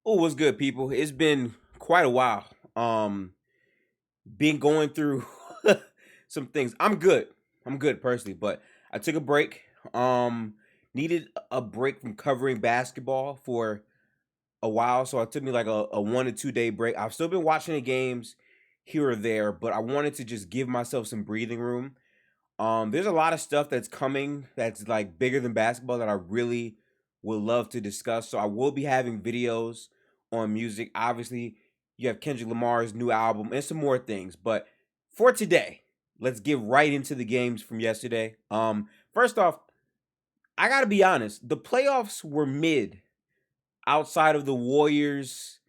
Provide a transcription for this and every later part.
Oh, what's good, people? It's been quite a while. Been going through some things. I'm good. I'm good personally, but I took a break. Um, Needed a break from covering basketball for a while, so it took me like a 1 to 2 day break. I've still been watching the games here or there, but I wanted to just give myself some breathing room. There's a lot of stuff that's coming that's like bigger than basketball that I really would love to discuss. So I will be having videos on music. Obviously, you have Kendrick Lamar's new album and some more things. But for today, let's get right into the games from yesterday. First off, I gotta be honest, the playoffs were mid outside of the Warriors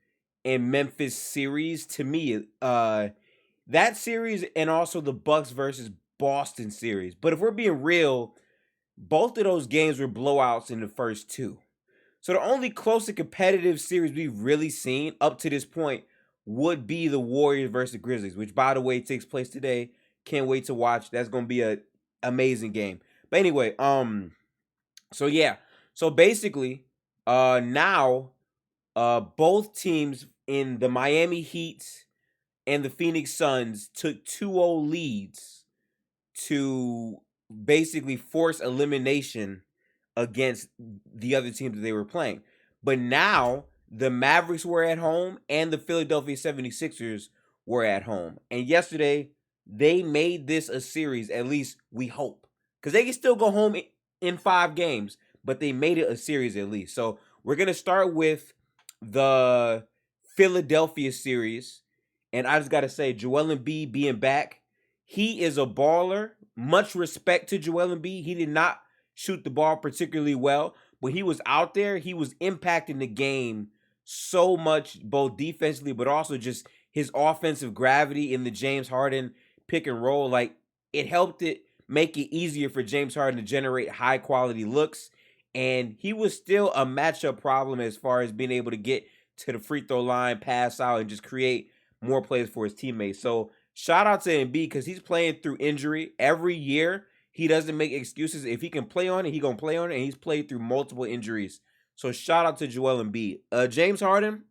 and Memphis series to me. That series and also the Bucks versus Boston series. But if we're being real, both of those games were blowouts in the first two. So the only close and competitive series we've really seen up to this point would be the Warriors versus the Grizzlies, which by the way takes place today. Can't wait to watch. That's gonna be a amazing game. But anyway, so yeah. So basically, now both teams in the Miami Heat and the Phoenix Suns took 2-0 leads to basically force elimination against the other teams that they were playing. But now the Mavericks were at home and the Philadelphia 76ers were at home. And yesterday they made this a series, at least we hope. Because they can still go home in 5 games, but they made it a series at least. So we're going to start with the Philadelphia series. And I just got to say, Joel Embiid being back, he is a baller. Much respect to Joel Embiid. He did not shoot the ball particularly well. When he was out there, he was impacting the game so much, both defensively, but also just his offensive gravity in the James Harden pick and roll. Like, it helped it make it easier for James Harden to generate high quality looks. And he was still a matchup problem as far as being able to get to the free throw line, pass out, and just create more plays for his teammates. So shout out to Embiid because he's playing through injury every year. He doesn't make excuses. If he can play on it, he gonna play on it, and he's played through multiple injuries. So shout out to Joel Embiid. James Harden,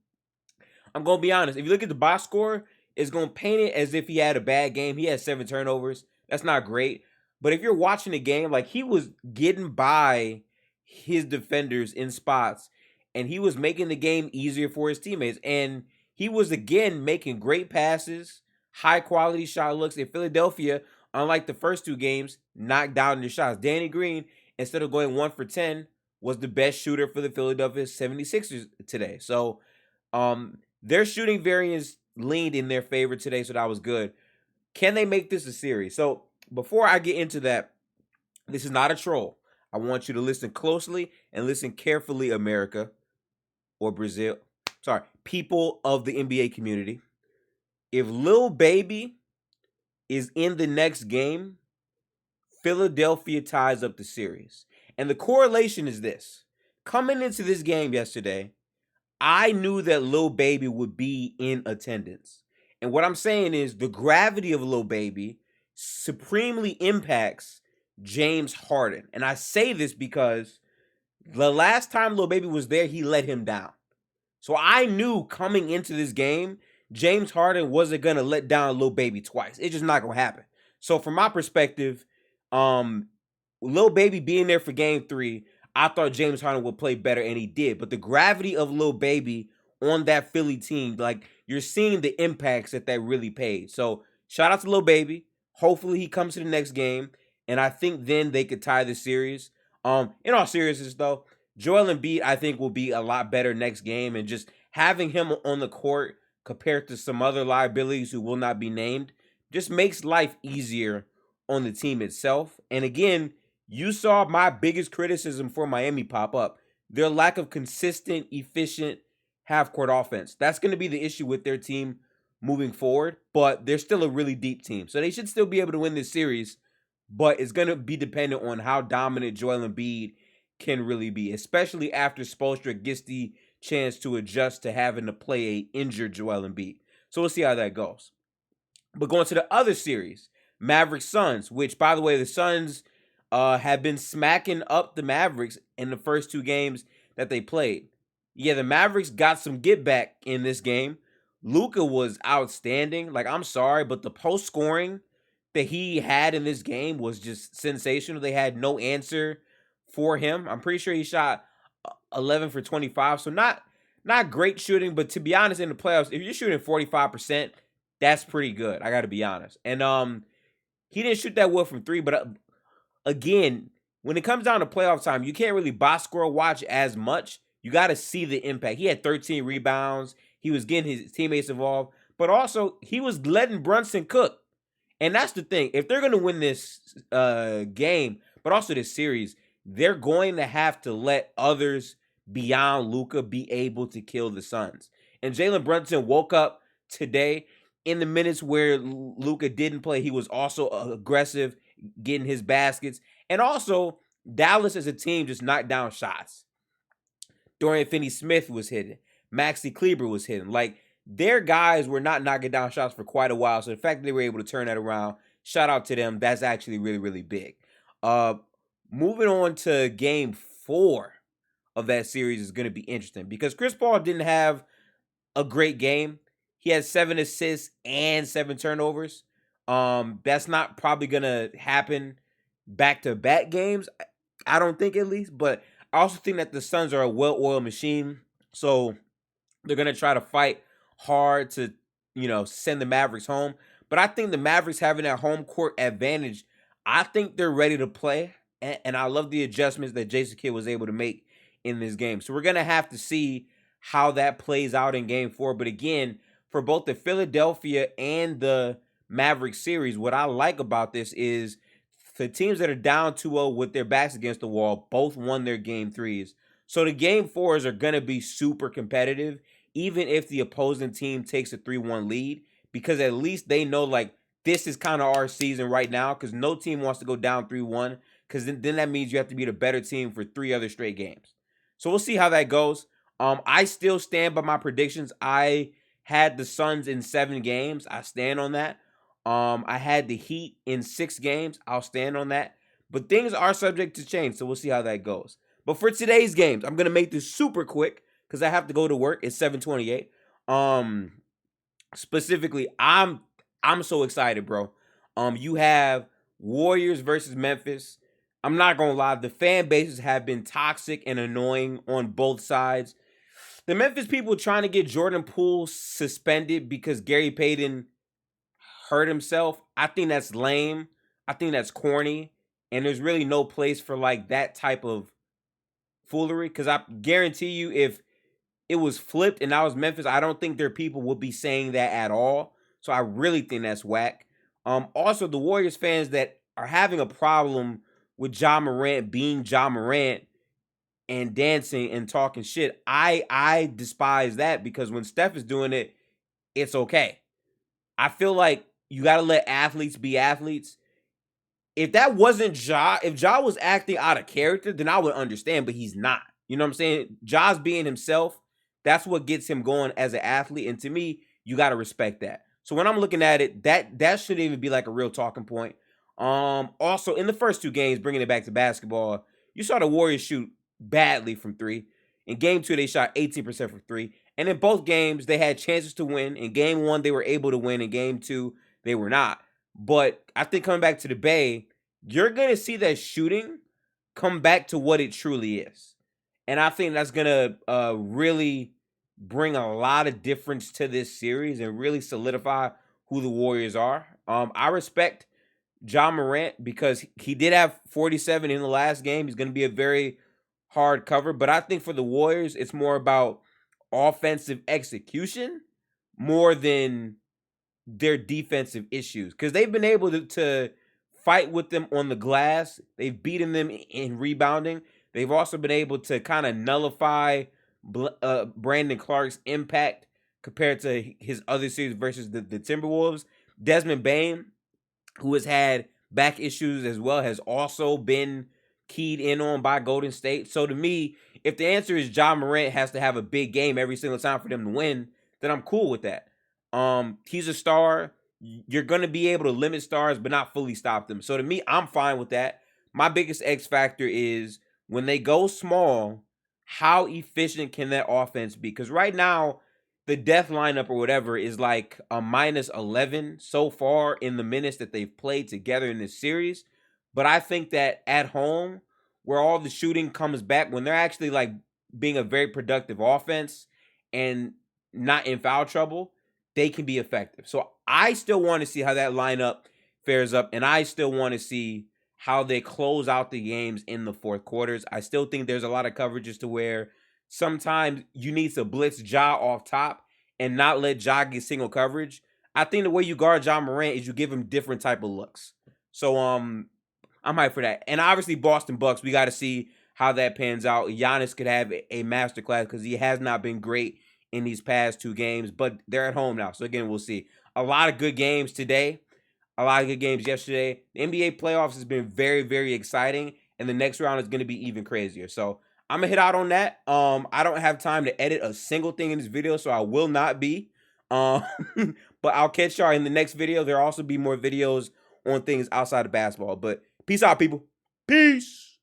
I'm gonna be honest. If you look at the box score, it's gonna paint it as if he had a bad game. He had 7 turnovers. That's not great. But if you're watching the game, like he was getting by his defenders in spots, and he was making the game easier for his teammates. And he was again making great passes, high quality shot looks. In Philadelphia, unlike the first 2 games, knocked down the shots. Danny Green, instead of going 1 for 10, was the best shooter for the Philadelphia 76ers today. So their shooting variance leaned in their favor today, so that was good. Can they make this a series? So before I get into that, this is not a troll. I want you to listen closely and listen carefully, America or Brazil. Sorry, people of the NBA community. If Lil Baby is in the next game, Philadelphia ties up the series. And the correlation is this. Coming into this game yesterday, I knew that Lil Baby would be in attendance. And what I'm saying is the gravity of Lil Baby supremely impacts James Harden. And I say this because the last time Lil Baby was there, he let him down. So I knew coming into this game, James Harden wasn't going to let down Lil Baby twice. It's just not going to happen. So from my perspective, um, Lil Baby being there for game 3, I thought James Harden would play better, and he did. But the gravity of Lil Baby on that Philly team, like you're seeing the impacts that really paid. So shout out to Lil Baby. Hopefully he comes to the next game, and I think then they could tie the series. In all seriousness, though, Joel Embiid I think will be a lot better next game, and just having him on the court compared to some other liabilities who will not be named just makes life easier on the team itself. And again, you saw my biggest criticism for Miami pop up. Their lack of consistent, efficient half court offense. That's going to be the issue with their team moving forward, but they're still a really deep team. So they should still be able to win this series, but it's going to be dependent on how dominant Joel Embiid can really be, especially after Spoelstra gets the chance to adjust to having to play a injured Joel Embiid. So we'll see how that goes. But going to the other series, Mavericks Suns, which by the way, the Suns have been smacking up the Mavericks in the first 2 games that they played. Yeah, the Mavericks got some get back in this game. Luca was outstanding. Like, I'm sorry, but the post scoring that he had in this game was just sensational. They had no answer for him. I'm pretty sure he shot 11 for 25, so not great shooting, but to be honest, in the playoffs, if you're shooting 45%, that's pretty good. I got to be honest. And he didn't shoot that well from three, but again, when it comes down to playoff time, you can't really box score watch as much. You got to see the impact. He had 13 rebounds. He was getting his teammates involved, but also he was letting Brunson cook. And that's the thing. If they're going to win this game, but also this series, they're going to have to let others beyond Luca be able to kill the Suns. And Jalen Brunson woke up today in the minutes where Luca didn't play. He was also aggressive, getting his baskets. And also, Dallas as a team just knocked down shots. Dorian Finney-Smith was hitting. Maxi Kleber was hitting. Like, their guys were not knocking down shots for quite a while. So the fact that they were able to turn that around, shout out to them. That's actually really, really big. Moving on to game 4 of that series is going to be interesting because Chris Paul didn't have a great game. He had 7 assists and 7 turnovers. That's not probably going to happen back-to-back games. I don't think, at least. But I also think that the Suns are a well-oiled machine. So they're going to try to fight hard to, send the Mavericks home. But I think the Mavericks having that home court advantage, I think they're ready to play. And I love the adjustments that Jason Kidd was able to make in this game. So we're going to have to see how that plays out in game 4. But again, for both the Philadelphia and the Mavericks series, what I like about this is the teams that are down 2-0 with their backs against the wall both won their game 3s. So the game 4s are going to be super competitive, even if the opposing team takes a 3-1 lead, because at least they know, like, this is kind of our season right now, because no team wants to go down 3-1, because then that means you have to be the better team for 3 other straight games. So we'll see how that goes. I still stand by my predictions. I had the Suns in 7 games. I stand on that. I had the Heat in 6 games. I'll stand on that. But things are subject to change, so we'll see how that goes. But for today's games, I'm gonna make this super quick because I have to go to work. It's 7:28. Specifically, I'm so excited, bro. You have Warriors versus Memphis. I'm not gonna lie, the fan bases have been toxic and annoying on both sides. The Memphis people trying to get Jordan Poole suspended because Gary Payton hurt himself. I think that's lame. I think that's corny. And there's really no place for like that type of foolery. Because I guarantee you, if it was flipped and I was Memphis, I don't think their people would be saying that at all. So I really think that's whack. Also, the Warriors fans that are having a problem with Ja Morant being Ja Morant and dancing and talking shit, I despise that because when Steph is doing it, it's okay. I feel like you got to let athletes be athletes. If that wasn't Ja, if Ja was acting out of character, then I would understand, but he's not. You know what I'm saying? Ja's being himself. That's what gets him going as an athlete. And to me, you got to respect that. So when I'm looking at it, that shouldn't even be like a real talking point. Also, in the first 2 games, bringing it back to basketball, you saw the Warriors shoot badly from 3. In game 2, they shot 18% from 3. And in both games, they had chances to win. In game 1, they were able to win. In game 2, they were not. But I think coming back to the Bay, you're going to see that shooting come back to what it truly is. And I think that's going to really bring a lot of difference to this series and really solidify who the Warriors are. I respect Ja Morant because he did have 47 in the last game. He's going to be a very hard cover. But I think for the Warriors, it's more about offensive execution more than their defensive issues. Because they've been able to fight with them on the glass. They've beaten them in rebounding. They've also been able to kind of nullify Brandon Clark's impact compared to his other series versus the Timberwolves. Desmond Bane, who has had back issues as well, has also been keyed in on by Golden State. So to me, if the answer is Ja Morant has to have a big game every single time for them to win, then I'm cool with that. He's a star. You're going to be able to limit stars, but not fully stop them. So to me, I'm fine with that. My biggest X factor is when they go small, how efficient can that offense be? Because right now, the death lineup or whatever is like a -11 so far in the minutes that they've played together in this series. But I think that at home, where all the shooting comes back, when they're actually like being a very productive offense and not in foul trouble, they can be effective. So I still want to see how that lineup fares up, and I still want to see how they close out the games in the fourth quarters. I still think there's a lot of coverages to where sometimes you need to blitz Ja off top and not let Ja get single coverage. I think the way you guard Ja Morant is you give him different type of looks. So I'm hyped for that. And obviously Boston Bucks, we got to see how that pans out. Giannis could have a masterclass because he has not been great in these past two games, but they're at home now. So again, we'll see. A lot of good games today. A lot of good games yesterday. The NBA playoffs has been very, very exciting, and the next round is going to be even crazier. So I'm gonna hit out on that. I don't have time to edit a single thing in this video, so I will not be. Um, but I'll catch y'all in the next video. There'll also be more videos on things outside of basketball. But peace out, people. Peace.